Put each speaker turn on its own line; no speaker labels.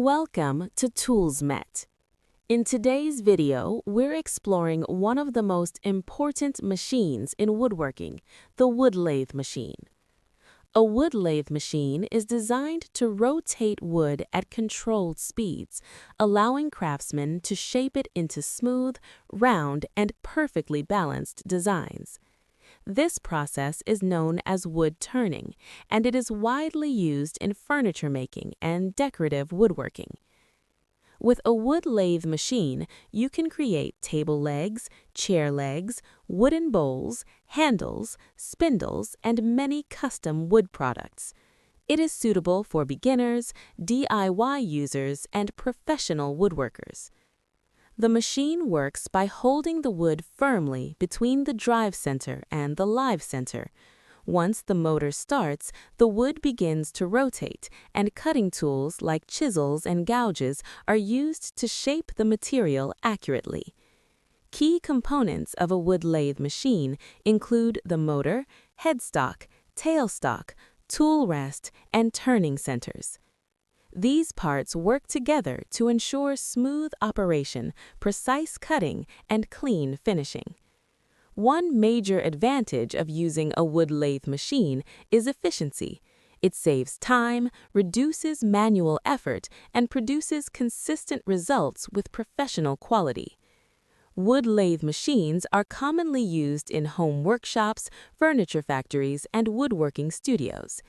Welcome to Toolsmet. In today's video, we're exploring one of the most important machines in woodworking, the wood lathe machine. A wood lathe machine is designed to rotate wood at controlled speeds, allowing craftsmen to shape it into smooth, round, and perfectly balanced designs. This process is known as wood turning, and it is widely used in furniture making and decorative woodworking. With a wood lathe machine, you can create table legs, chair legs, wooden bowls, handles, spindles, and many custom wood products. It is suitable for beginners, DIY users, and professional woodworkers. The machine works by holding the wood firmly between the drive center and the live center. Once the motor starts, the wood begins to rotate, and cutting tools like chisels and gouges are used to shape the material accurately. Key components of a wood lathe machine include the motor, headstock, tailstock, tool rest, and turning centers. These parts work together to ensure smooth operation, precise cutting, and clean finishing. One major advantage of using a wood lathe machine is efficiency. It saves time, reduces manual effort, and produces consistent results with professional quality. Wood lathe machines are commonly used in home workshops, furniture factories, and woodworking studios.